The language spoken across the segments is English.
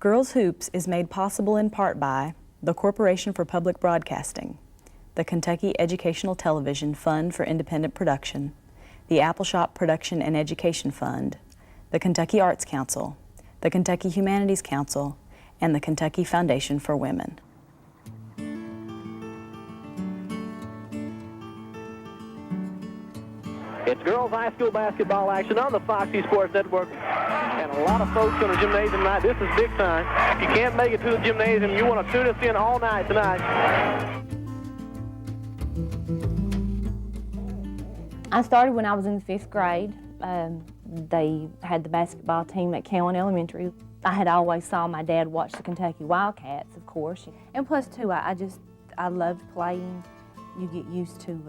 Girls Hoops is made possible in part by the Corporation for Public Broadcasting, the Kentucky Educational Television Fund for Independent Production, the Appalshop Production and Education Fund, the Kentucky Arts Council, the Kentucky Humanities Council, and the Kentucky Foundation for Women. It's girls high school basketball action on the Foxy Sports Network. And a lot of folks in the gymnasium tonight. This is big time. If you can't make it to the gymnasium, you want to tune us in all night tonight. I started when I was in the 5th grade. They had the basketball team at Cowan Elementary. I had always saw my dad watch the Kentucky Wildcats, of course. And plus, too, I loved playing. You get used to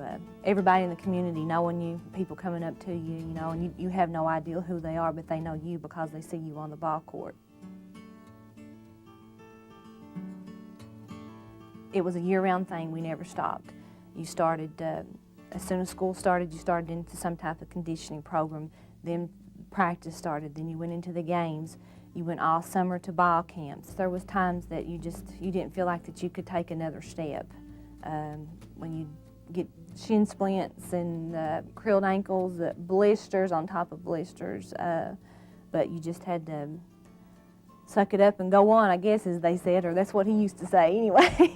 everybody in the community knowing you, people coming up to you, you know, and you have no idea who they are, but they know you because they see you on the ball court. It was a year-round thing. We never stopped. You started, as soon as school started, you started into some type of conditioning program. Then practice started. Then you went into the games. You went all summer to ball camps. There was times that you didn't feel like that you could take another step. When you get shin splints and crilled ankles, blisters on top of blisters, but you just had to suck it up and go on, I guess, as they said, or that's what he used to say anyway.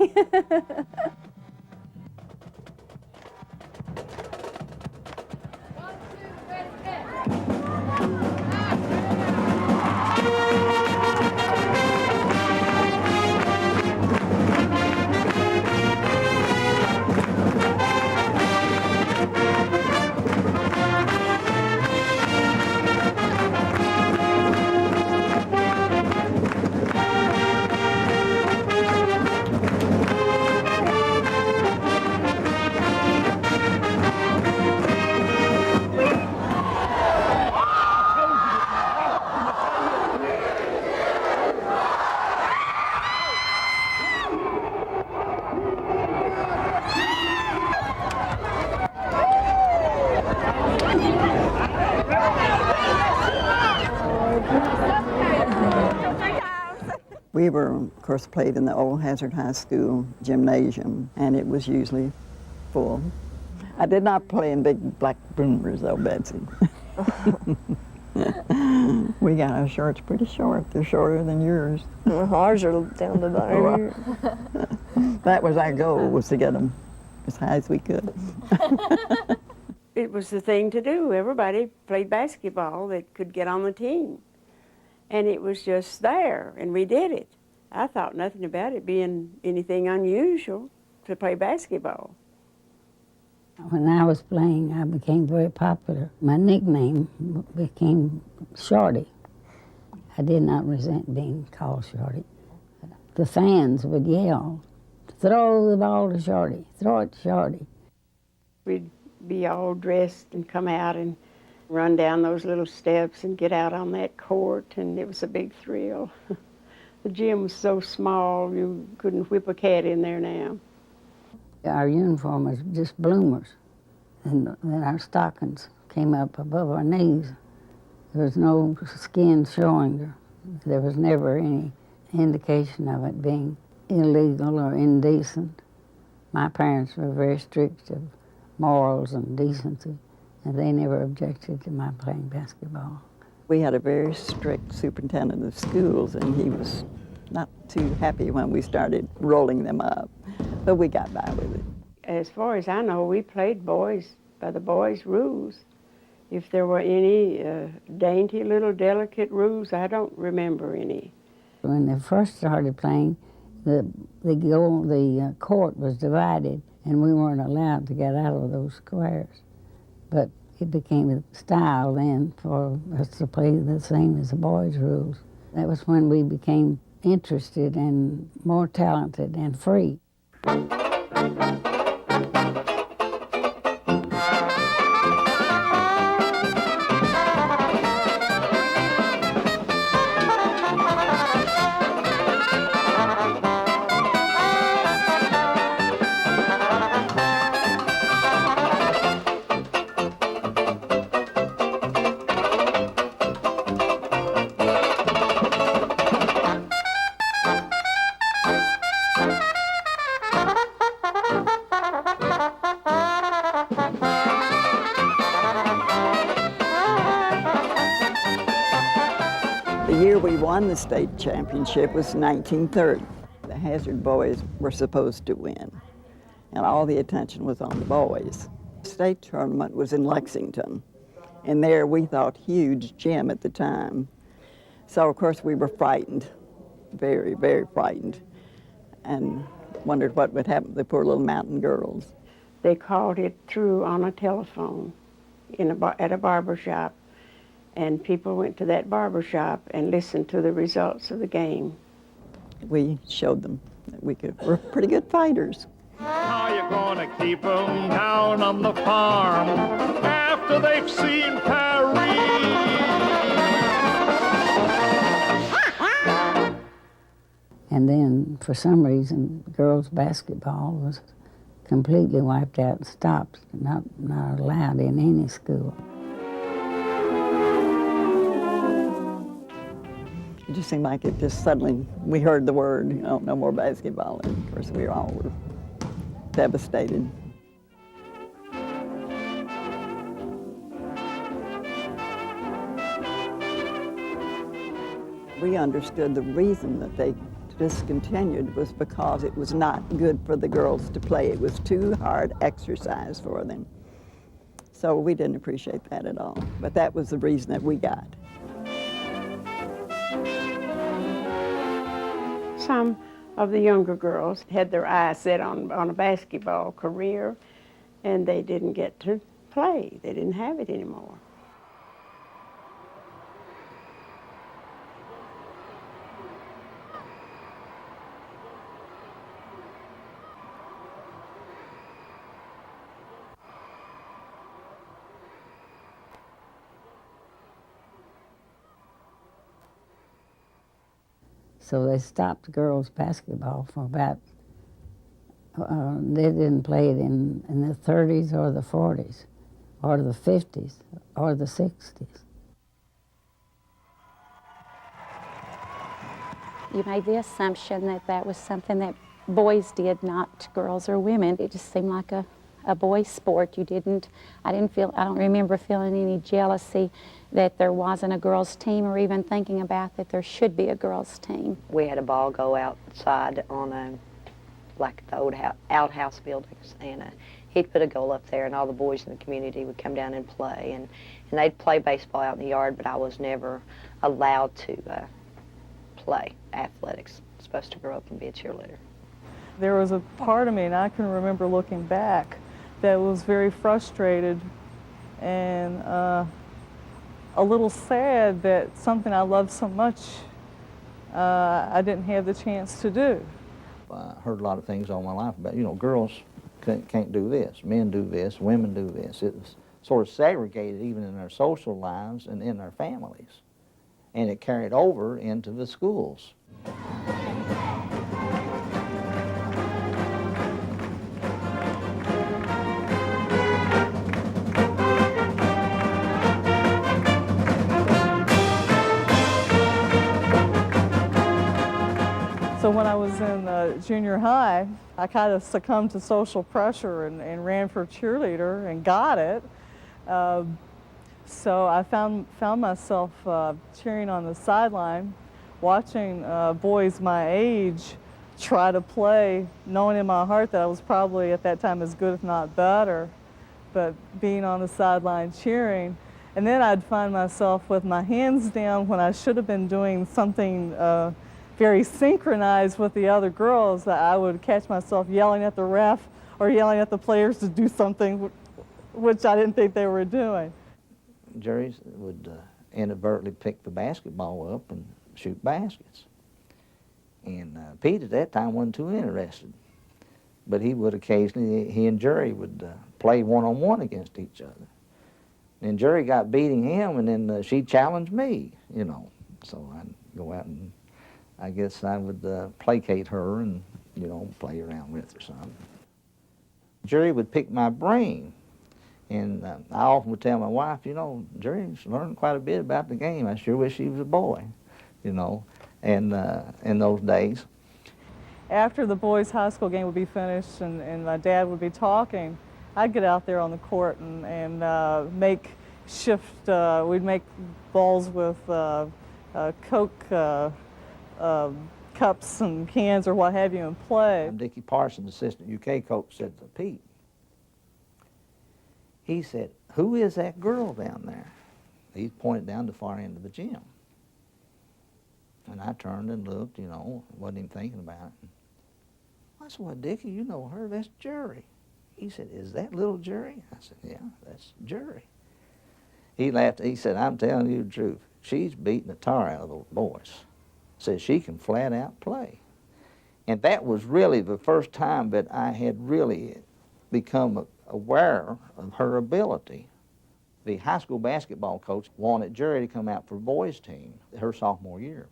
We were, of course, played in the old Hazard High School gymnasium, and it was usually full. I did not play in big black boomers, though, Betsy. We got our shorts pretty short. They're shorter than yours. Ours are down to there. That was our goal, was to get them as high as we could. It was the thing to do. Everybody played basketball that could get on the team. And it was just there, and we did it. I thought nothing about it being anything unusual to play basketball. When I was playing, I became very popular. My nickname became Shorty. I did not resent being called Shorty. The fans would yell, "Throw the ball to Shorty, throw it to Shorty." We'd be all dressed and come out and run down those little steps and get out on that court, and it was a big thrill. The gym was so small, you couldn't whip a cat in there now. Our uniform was just bloomers, and then our stockings came up above our knees. There was no skin showing. There was never any indication of it being illegal or indecent. My parents were very strict of morals and decency, and they never objected to my playing basketball. We had a very strict superintendent of schools, and he was not too happy when we started rolling them up, but we got by with it. As far as I know, we played boys by the boys' rules. If there were any dainty little delicate rules, I don't remember any. When they first started playing, the court was divided, and we weren't allowed to get out of those squares. But it became a style then for us to play the same as the boys' rules. That was when we became interested and more talented and free. won the state championship was 1930. The Hazard boys were supposed to win, and all the attention was on the boys. The state tournament was in Lexington, and there we thought huge gym at the time. So of course we were frightened, very, very frightened, and wondered what would happen to the poor little mountain girls. They called it through on a telephone at a barber shop, and people went to that barber shop and listened to the results of the game. We showed them that we're pretty good fighters. How you gonna keep them down on the farm after they've seen Paris? And then, for some reason, girls' basketball was completely wiped out and stopped, not allowed in any school. It just seemed like it just suddenly, we heard the word, no more basketball, and of course we all were devastated. We understood the reason that they discontinued was because it was not good for the girls to play. It was too hard exercise for them. So we didn't appreciate that at all, but that was the reason that we got. Some of the younger girls had their eyes set on a basketball career, and they didn't get to play. They didn't have it anymore. So they stopped girls' basketball for about, they didn't play it in the 30s or the 40s or the 50s or the 60s. You made the assumption that that was something that boys did, not girls or women. It just seemed like a boys' sport. I don't remember feeling any jealousy that there wasn't a girls' team, or even thinking about that there should be a girls' team. We had a ball go outside on like the old outhouse buildings, and he'd put a goal up there, and all the boys in the community would come down and play, and they'd play baseball out in the yard, but I was never allowed to play athletics. I was supposed to grow up and be a cheerleader. There was a part of me, and I can remember looking back, that was very frustrated and a little sad that something I loved so much I didn't have the chance to do. I heard a lot of things all my life about, girls can't do this, men do this, women do this. It was sort of segregated even in our social lives and in our families. And it carried over into the schools. So when I was in junior high, I kind of succumbed to social pressure and ran for cheerleader and got it. So I found myself cheering on the sideline, watching boys my age try to play, knowing in my heart that I was probably at that time as good, if not better, but being on the sideline cheering. And then I'd find myself with my hands down when I should have been doing something very synchronized with the other girls, that I would catch myself yelling at the ref or yelling at the players to do something which I didn't think they were doing. Geri would inadvertently pick the basketball up and shoot baskets. And Pete at that time wasn't too interested. But he would occasionally, he and Geri would play one-on-one against each other. And Geri got beating him, and then she challenged me, So I'd go out and I guess I would placate her and, play around with her some. Geri would pick my brain. And I often would tell my wife, Geri's learned quite a bit about the game. I sure wish she was a boy, and in those days. After the boys' high school game would be finished and my dad would be talking, I'd get out there on the court and make shift. We'd make balls with Coke cups and cans or what have you and play. Dickie Parsons, assistant UK coach, said to Pete, he said, "Who is that girl down there?" He pointed down the far end of the gym. And I turned and looked, you know, wasn't even thinking about it. I said, "Well, Dickie, you know her, that's Geri." He said, "Is that little Geri?" I said, "Yeah, that's Geri." He laughed, he said, "I'm telling you the truth. She's beating the tar out of those boys." Said she can flat out play. And that was really the first time that I had really become aware of her ability. The high school basketball coach wanted Geri to come out for boys' team her sophomore year.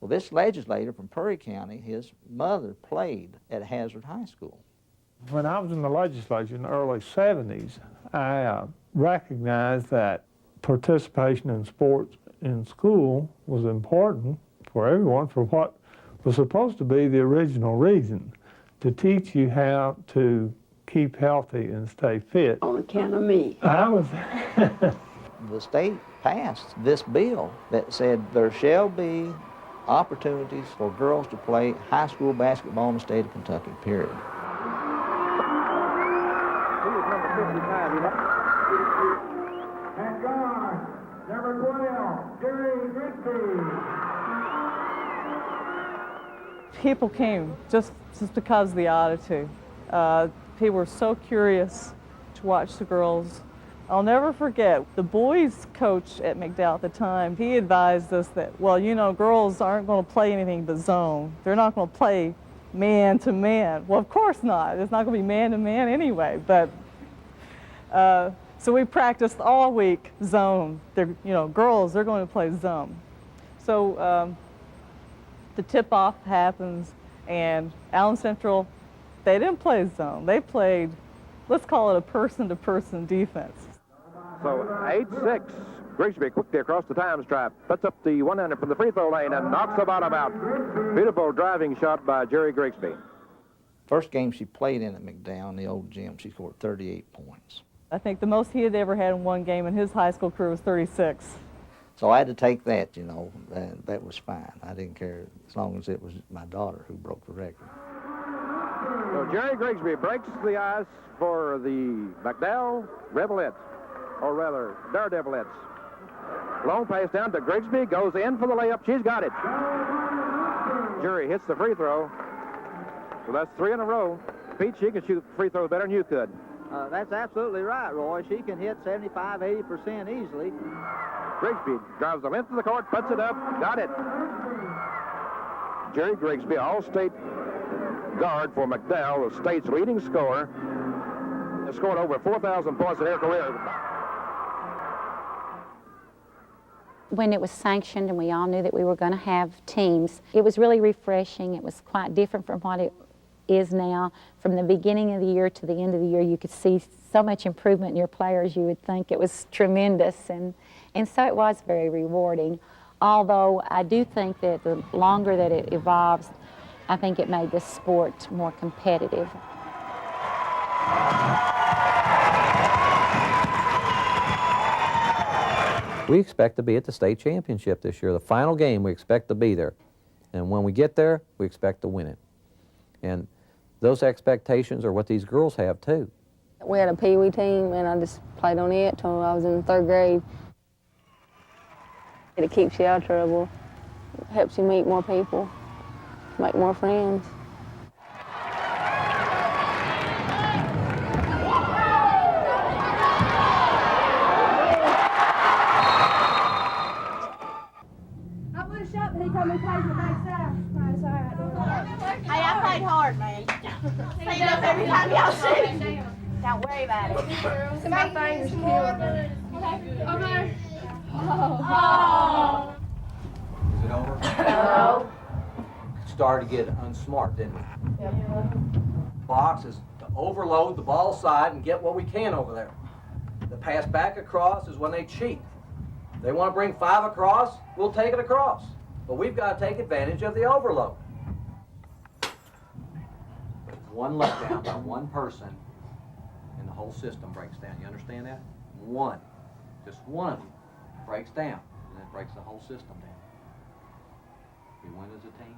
Well, this legislator from Perry County, his mother played at Hazard High School. When I was in the legislature in the early 70s, I recognized that participation in sports in school was important for everyone for what was supposed to be the original reason, to teach you how to keep healthy and stay fit. On account of me. I was... The state passed this bill that said there shall be opportunities for girls to play high school basketball in the state of Kentucky, period. And guard, number 12, Geri Grigsby. People came just because of the oddity. People were so curious to watch the girls. I'll never forget, the boys coach at McDowell at the time, he advised us that, well, you know, girls aren't going to play anything but zone. They're not going to play man to man. Well, of course not. It's not going to be man to man anyway. But so we practiced all week zone. They're, you know, girls, they're going to play zone. So the tip-off happens, and Allen Central, they didn't play zone. They played, let's call it a person-to-person defense. So 8-6, Grigsby quickly across the time stripe, puts up the one-hander from the free throw lane and knocks the bottom out. Beautiful driving shot by Geri Grigsby. First game she played in at McDowell in the old gym, she scored 38 points. I think the most he had ever had in one game in his high school career was 36. So I had to take that, you know, and that was fine. I didn't care as long as it was my daughter who broke the record. So Geri Grigsby breaks the ice for the McDowell Rebelettes, or rather Daredevelettes. Long pass down to Grigsby, goes in for the layup. She's got it. Geri hits the free throw. So that's 3 in a row. Pete, she can shoot free throws better than you could. That's absolutely right, Roy. She can hit 75, 80% easily. Grigsby drives the length of the court, puts it up, got it. Geri Grigsby, all-state guard for McDowell, the state's leading scorer, has scored over 4,000 points in her career. When it was sanctioned and we all knew that we were going to have teams, it was really refreshing. It was quite different from what it is now. From the beginning of the year to the end of the year, you could see so much improvement in your players. You would think it was tremendous, and so it was very rewarding. Although I do think that the longer that it evolves, I think it made the sport more competitive. We expect to be at the state championship this year. The final game, we expect to be there. And when we get there, we expect to win it. And those expectations are what these girls have, too. We had a Pee Wee team, and I just played on it till I was in 3rd grade. It keeps you out of trouble. It helps you meet more people, make more friends. Hey, I played hard, man. Stand up every time y'all shoot. Don't worry about it. My fingers killing me. Okay. Oh. Is it over? No. Started to get unsmart, didn't we? Yep. Box is to overload the ball side and get what we can over there. The pass back across is when they cheat. They want to bring 5 across, we'll take it across. But we've got to take advantage of the overload. One letdown by one person, and the whole system breaks down. You understand that? One. Just one of you breaks down. and it breaks the whole system down. We win as a team,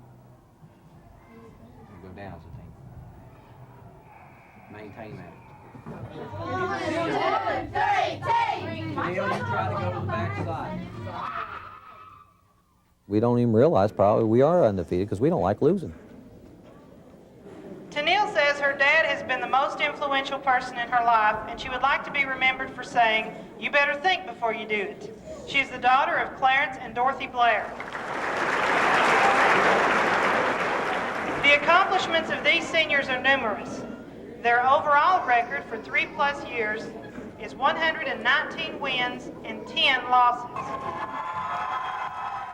we go down as a team. Maintain that. 1, 2, 3, Neil, you try to go to the backside. We don't even realize probably we are undefeated because we don't like losing. Tennille says her dad has been the most influential person in her life, and she would like to be remembered for saying, "You better think before you do it." She is the daughter of Clarence and Dorothy BLAIR. The accomplishments of these seniors are numerous. Their overall record for 3+ years is 119 wins and 10 losses.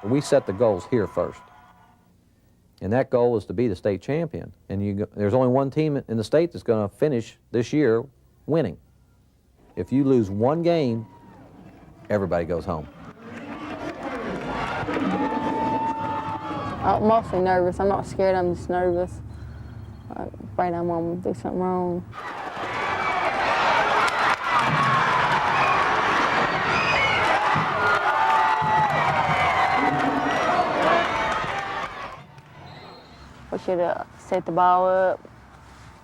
We set the goals here first. And that goal is to be the state champion. And there's only one team in the state that's going to finish this year winning. If you lose one game, everybody goes home. I'm mostly nervous. I'm not scared, I'm just nervous. I'm afraid I'm going to do something wrong. We should have set the ball up,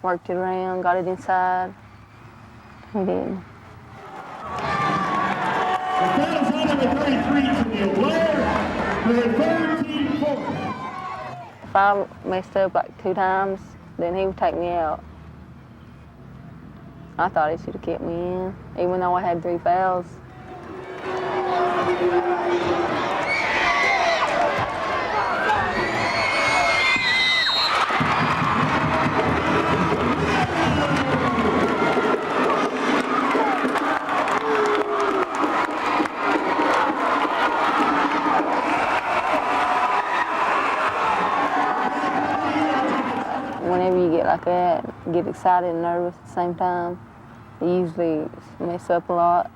worked it around, got it inside. We did. That is number 33 to the BLAIR for the third team forward. If I messed up like 2 times, then he would take me out. I thought he should have kept me in, even though I had 3 fouls. Whenever you get like that, get excited and nervous at the same time, you usually mess up a lot.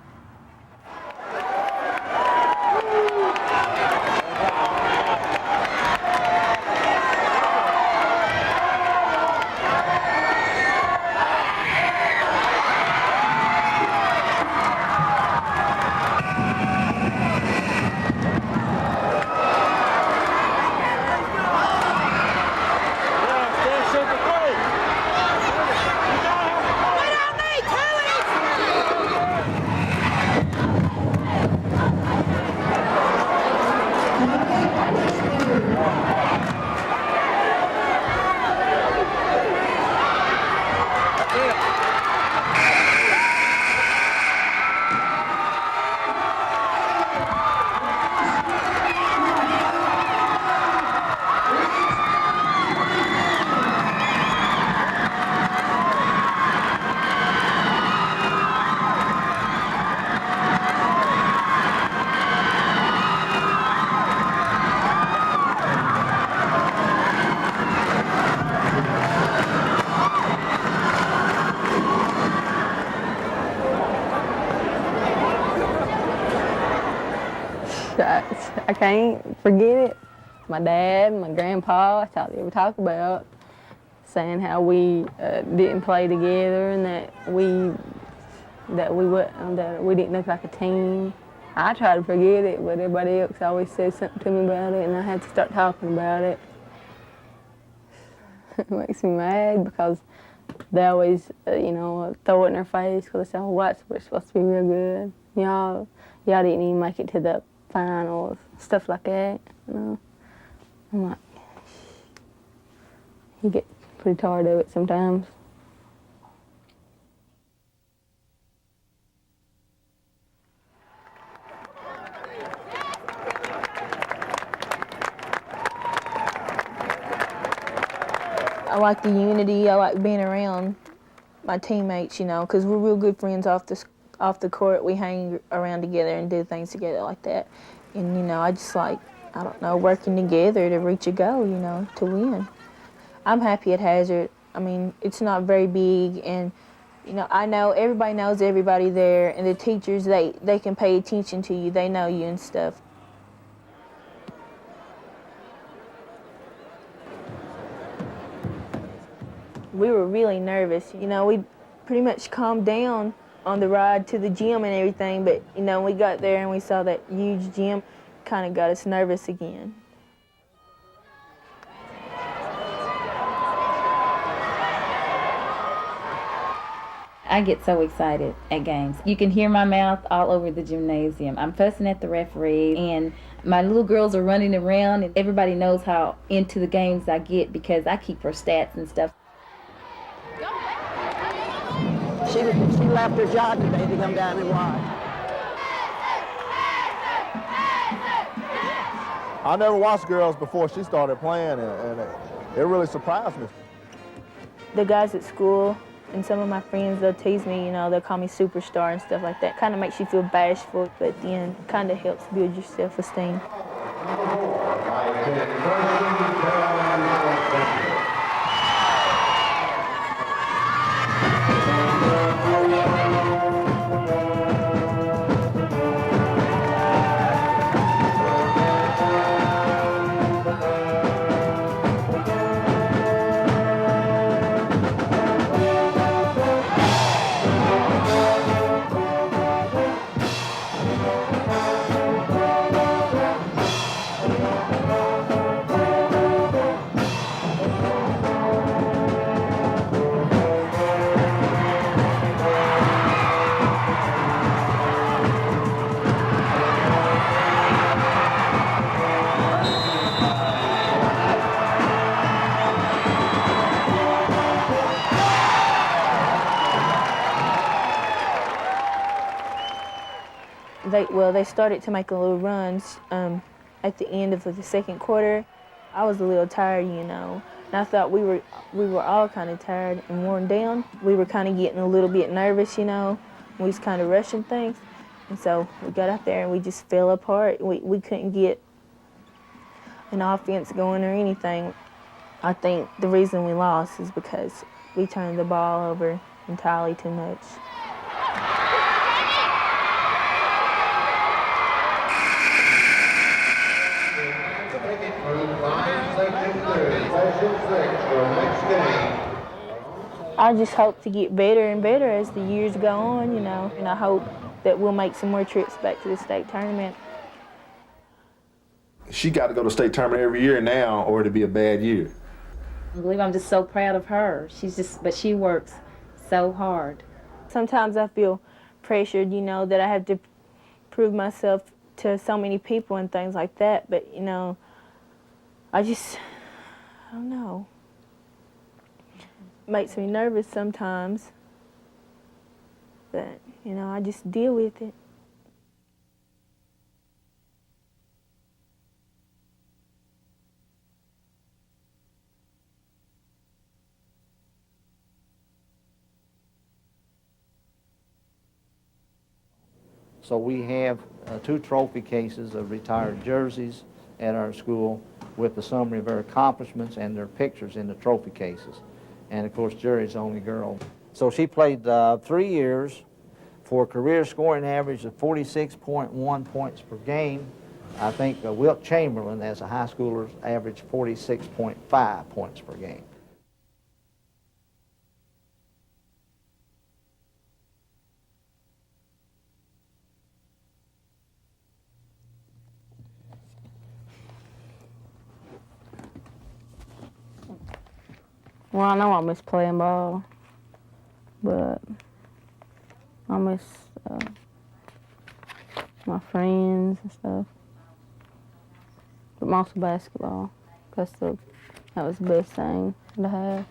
I can't forget it. My dad, my grandpa, that's all they ever talk about, saying how we didn't play together and that we didn't look like a team. I try to forget it, but everybody else always says something to me about it, and I had to start talking about it. It makes me mad because they always, throw it in their face because they say, "Oh, whites were supposed to be real good. Y'all didn't even make it to the finals," stuff like that. I'm like, you get pretty tired of it sometimes. I like the unity. I like being around my teammates, because we're real good friends off the court. We hang around together and do things together like that. And, I just like, working together to reach a goal, to win. I'm happy at Hazard. I mean, it's not very big, and, I know everybody knows everybody there, and the teachers, they can pay attention to you. They know you and stuff. We were really nervous. We pretty much calmed down on the ride to the gym and everything, but, we got there and we saw that huge gym. kind of got us nervous again. I get so excited at games. You can hear my mouth all over the gymnasium. I'm fussing at the referee, and my little girls are running around, and everybody knows how into the games I get because I keep her stats and stuff. She left her job today to come down and watch. I never watched girls before she started playing, and it really surprised me. The guys at school and some of my friends, they'll tease me, you know, they'll call me superstar and stuff like that. Kind of makes you feel bashful, but then kind of helps build your self-esteem. They started to make a little runs at the end of the second quarter. I was a little tired, you know, and I thought we were all kind of tired and worn down. We were kind of getting a little bit nervous, you know. We was kind of rushing things, and so we got out there and we just fell apart. We couldn't get an offense going or anything. I think the reason we lost is because we turned the ball over entirely too much. I just hope to get better and better as the years go on, you know, and I hope that we'll make some more trips back to the state tournament. She got to go to state tournament every year now, or it'd be a bad year. I believe I'm just so proud of her. But she works so hard. Sometimes I feel pressured, you know, that I have to prove myself to so many people and things like that, but, you know, I don't know. Makes me nervous sometimes, but, you know, I just deal with it. So we have 2 trophy cases of retired jerseys at our school with the summary of their accomplishments and their pictures in the trophy cases. And of course, Geri's the only girl. So she played 3 years for a career scoring average of 46.1 points per game. I think Wilt Chamberlain, as a high schooler, averaged 46.5 points per game. Well, I know I miss playing ball, but I miss my friends and stuff. But mostly basketball, because that was the best thing to have.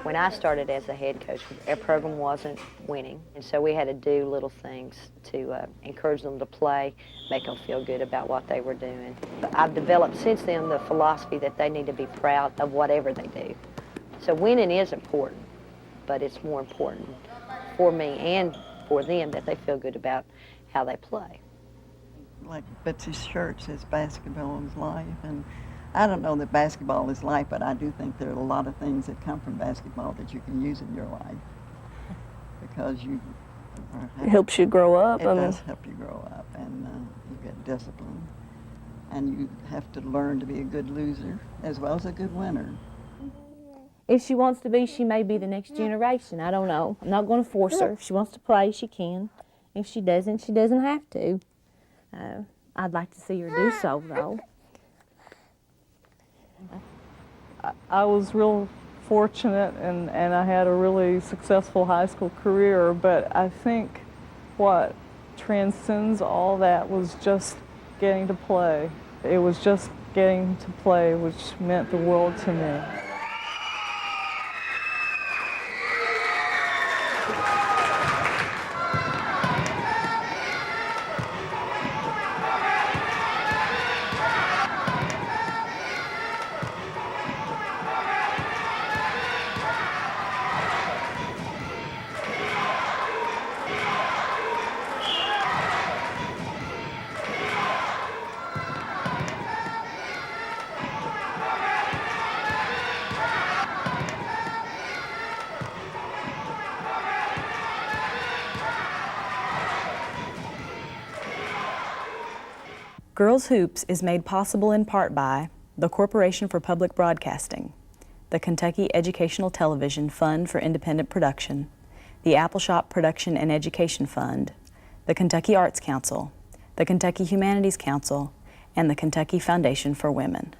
When I started as a head coach, our program wasn't winning, and so we had to do little things to encourage them to play, make them feel good about what they were doing. But I've developed since then the philosophy that they need to be proud of whatever they do. So winning is important, but it's more important for me and for them that they feel good about how they play. Like Betsy's shirt says, basketball is life, and I don't know that basketball is life, but I do think there are a lot of things that come from basketball that you can use in your life because it helps you grow up. It does help you grow up, and you get discipline. And you have to learn to be a good loser as well as a good winner. If she wants to be, she may be the next generation. I don't know. I'm not going to force her. If she wants to play, she can. If she doesn't have to. I'd like to see her do so, though. I was real fortunate and I had a really successful high school career, but I think what transcends all that was just getting to play. It was just getting to play which meant the world to me. Girls Hoops is made possible in part by the Corporation for Public Broadcasting, the Kentucky Educational Television Fund for Independent Production, the Appalshop Production and Education Fund, the Kentucky Arts Council, the Kentucky Humanities Council, and the Kentucky Foundation for Women.